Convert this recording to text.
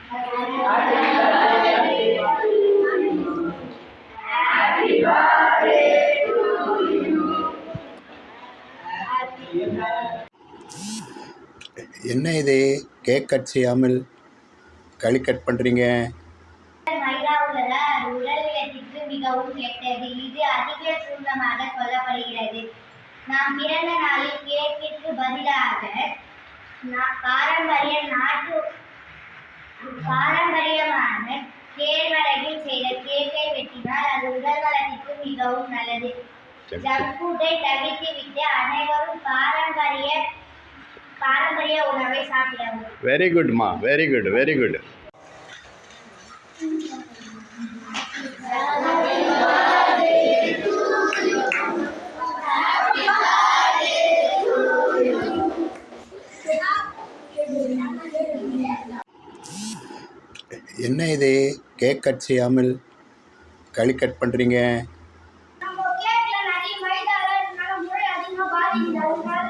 என்ன இது cake cut செய்யாமல் களி கட் பண்ணுறீங்க? மைதா உள்ளதால் உடல்நலத்திற்கு மிகவும் கெட்டது. இது அதிக சூரணமாக சொல்லப்படுகிறது. நாம் பிறந்த நாளில் கேக்கிற்கு பதிலாக பாரம்பரியமான கேழ்வரகில் செய்த கேக்கை வெட்டினால் அது உடல் நலத்திற்கு மிகவும் நல்லது. ஜங்க் ஃபுட்டை தவிர்த்துவிட்டு அனைவரும் பாரம்பரிய உணவை சாப்பிடவும். வெரி குட்மா, வெரி குட், வெரி குட். என்ன இது கேக் கட் செய்யாமல் களி கட் பண்ணுறீங்க? நம்ம கேக்ல நிறைய மைதா இருக்கனால முறை அதிகமாக பாதிக்குது.